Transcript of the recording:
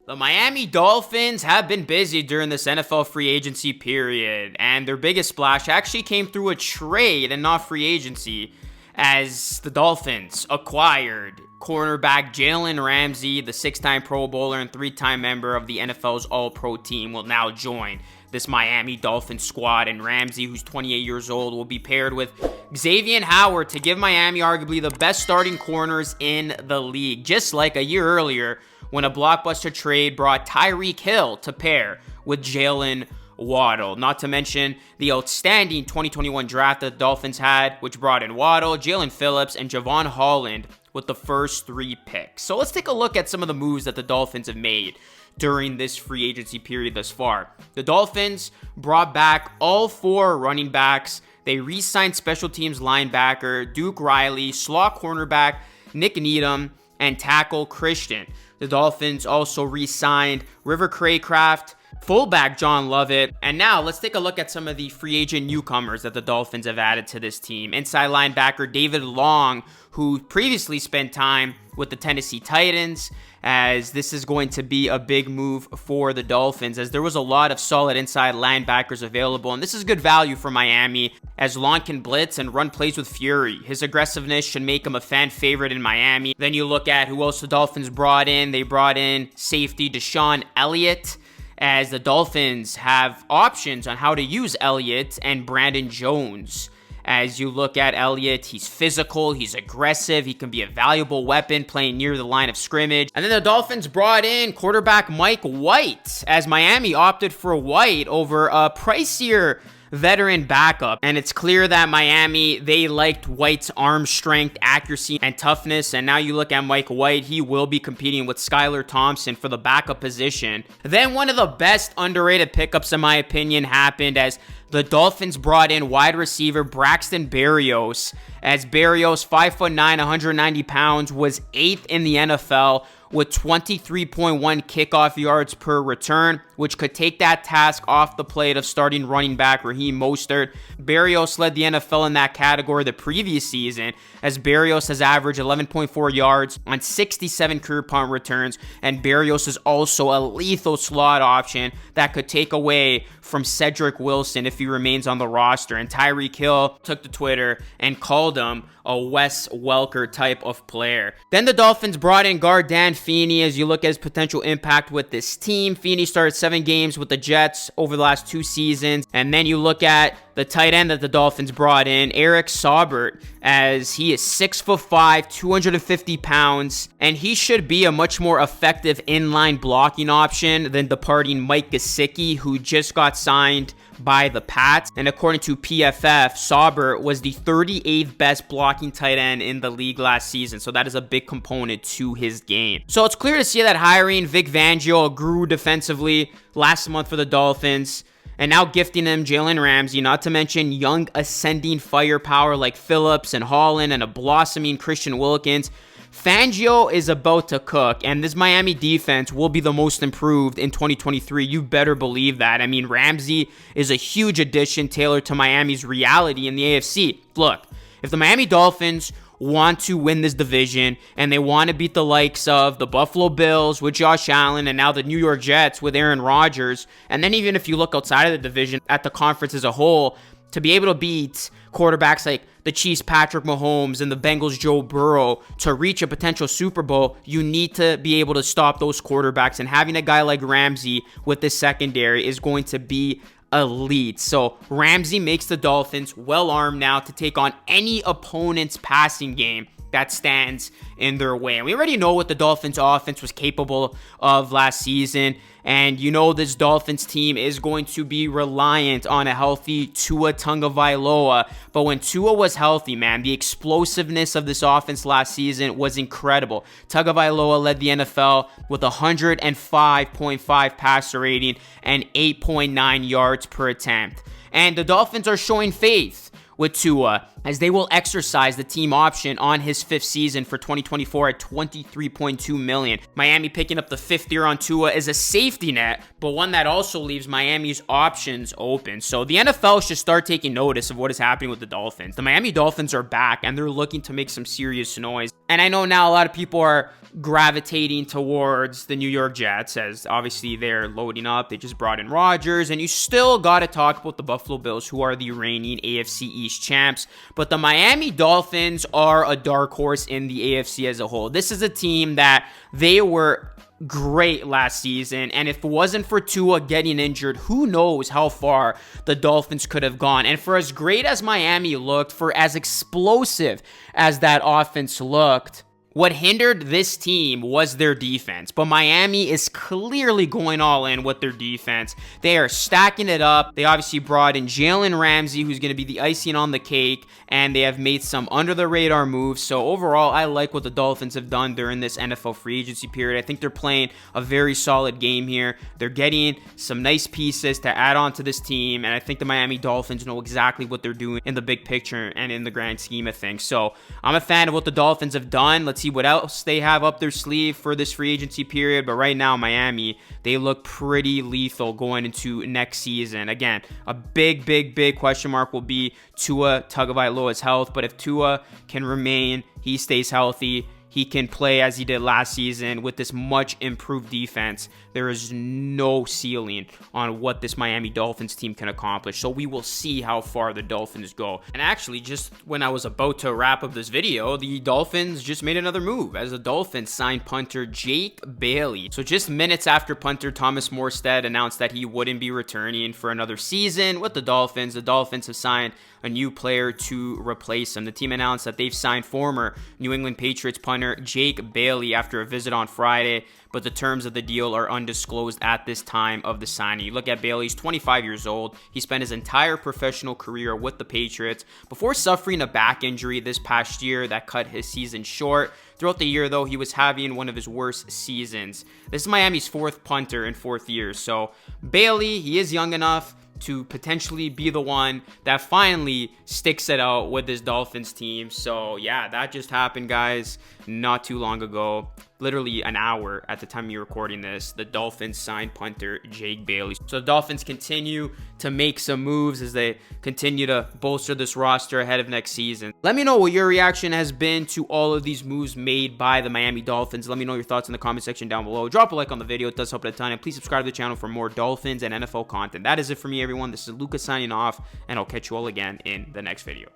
The Miami Dolphins have been busy during this NFL free agency period, and their biggest splash actually came through a trade and not free agency, as the Dolphins acquired cornerback Jalen Ramsey, the 6-time Pro Bowler and 3-time member of the NFL's All-Pro team, will now join this Miami Dolphins squad, and Ramsey, who's 28 years old, will be paired with Xavier Howard to give Miami arguably the best starting corners in the league, just like a year earlier when a blockbuster trade brought Tyreek Hill to pair with Jalen Waddle. Not to mention the outstanding 2021 draft that the Dolphins had, which brought in Waddle, Jalen Phillips, and Javon Holland with the first 3 picks. So let's take a look at some of the moves that the Dolphins have made during this free agency period thus far. The Dolphins brought back all 4 running backs. They re-signed special teams linebacker Duke Riley, slot cornerback Nick Needham, and tackle Christian. The Dolphins also re-signed River Craycraft, fullback John Lovett. And now let's take a look at some of the free agent newcomers that the Dolphins have added to this team. Inside linebacker David Long, who previously spent time with the Tennessee Titans, as this is going to be a big move for the Dolphins, as there was a lot of solid inside linebackers available, and this is good value for Miami, as Long can blitz and run plays with fury. His aggressiveness should make him a fan favorite in Miami. Then you look at who else the Dolphins brought in. They brought in safety Deshaun Elliott, as the Dolphins have options on how to use Elliott and Brandon Jones. As you look at Elliott, he's physical, he's aggressive, he can be a valuable weapon playing near the line of scrimmage. And then the Dolphins brought in quarterback Mike White, as Miami opted for White over a pricier veteran backup. And it's clear that Miami, they liked White's arm strength, accuracy, and toughness. And now you look at Mike White, he will be competing with Skylar Thompson for the backup position. Then one of the best underrated pickups, in my opinion, happened as the Dolphins brought in wide receiver Braxton Berrios, as Berrios, 5'9", 190 pounds, was 8th in the NFL with 23.1 kickoff yards per return, which could take that task off the plate of starting running back Raheem Mostert. Berrios led the NFL in that category the previous season, as Berrios has averaged 11.4 yards on 67 career punt returns, and Berrios is also a lethal slot option that could take away from Cedric Wilson if he remains on the roster. And Tyreek Hill took to Twitter and called him a Wes Welker type of player. Then the Dolphins brought in guard Dan Feeney. As you look at his potential impact with this team, Feeney started 7 games with the Jets over the last 2 seasons. And then you look at the tight end that the Dolphins brought in, Eric Saubert, as he is 6'5", 250 pounds, and he should be a much more effective inline blocking option than departing Mike Gesicki, who just got signed by the Pats. And according to PFF, Saubert was the 38th best blocking tight end in the league last season, so that is a big component to his game. So it's clear to see that hiring Vic Fangio grew defensively last month for the Dolphins, and now gifting them Jalen Ramsey, not to mention young ascending firepower like Phillips and Holland and a blossoming Christian Wilkins. Fangio is about to cook, and this Miami defense will be the most improved in 2023. You better believe that. I mean, Ramsey is a huge addition tailored to Miami's reality in the AFC. Look, if the Miami Dolphins want to win this division and they want to beat the likes of the Buffalo Bills with Josh Allen and now the New York Jets with Aaron Rodgers, and then even if you look outside of the division at the conference as a whole, to be able to beat quarterbacks like the Chiefs Patrick Mahomes and the Bengals Joe Burrow to reach a potential Super Bowl, you need to be able to stop those quarterbacks, and having a guy like Ramsey with this secondary is going to be elite. So Ramsey makes the Dolphins well armed now to take on any opponent's passing game that stands in their way. And we already know what the Dolphins offense was capable of last season. And you know this Dolphins team is going to be reliant on a healthy Tua Tagovailoa. But when Tua was healthy, man, the explosiveness of this offense last season was incredible. Tagovailoa led the NFL with 105.5 passer rating and 8.9 yards per attempt. And the Dolphins are showing faith with Tua, as they will exercise the team option on his 5th season for 2024 at $23.2 million. Miami picking up the 5th year on Tua is a safety net, but one that also leaves Miami's options open. So the NFL should start taking notice of what is happening with the Dolphins. The Miami Dolphins are back, and they're looking to make some serious noise. And I know now a lot of people are gravitating towards the New York Jets, as obviously they're loading up. They just brought in Rodgers, and you still got to talk about the Buffalo Bills, who are the reigning AFC East champs. But the Miami Dolphins are a dark horse in the AFC as a whole. This is a team that they were great last season, and if it wasn't for Tua getting injured, who knows how far the Dolphins could have gone. And for as great as Miami looked, for as explosive as that offense looked, what hindered this team was their defense. But Miami is clearly going all in with their defense. They are stacking it up. They obviously brought in Jalen Ramsey, who's going to be the icing on the cake, and they have made some under-the-radar moves. So overall, I like what the Dolphins have done during this NFL free agency period. I think they're playing a very solid game here. They're getting some nice pieces to add on to this team, and I think the Miami Dolphins know exactly what they're doing in the big picture and in the grand scheme of things. So I'm a fan of what the Dolphins have done. Let's see what else they have up their sleeve for this free agency period. But right now, Miami, they look pretty lethal going into next season. Again, a big question mark will be Tua Tagovailoa's health. But if Tua can remain, he stays healthy, he can play as he did last season with this much improved defense, there is no ceiling on what this Miami Dolphins team can accomplish. So we will see how far the Dolphins go. And actually, just when I was about to wrap up this video, the Dolphins just made another move, as the Dolphins signed punter Jake Bailey. So just minutes after punter Thomas Morstead announced that he wouldn't be returning for another season with the Dolphins have signed a new player to replace him. The team announced that they've signed former New England Patriots punter Jake Bailey after a visit on Friday, but the terms of the deal are undisclosed at this time of the signing. You look at Bailey, he's 25 years old. He spent his entire professional career with the Patriots before suffering a back injury this past year that cut his season short. Throughout the year, though, he was having one of his worst seasons. This is Miami's 4th punter in 4th year. So Bailey, he is young enough to potentially be the one that finally sticks it out with this Dolphins team. So yeah, that just happened, guys, not too long ago. Literally an hour at the time of me recording this, the Dolphins signed punter Jake Bailey. So the Dolphins continue to make some moves as they continue to bolster this roster ahead of next season. Let me know what your reaction has been to all of these moves made by the Miami Dolphins. Let me know your thoughts in the comment section down below. Drop a like on the video, it does help a ton. And please subscribe to the channel for more Dolphins and NFL content. That is it for me, everyone. This is Lucas signing off, and I'll catch you all again in the next video.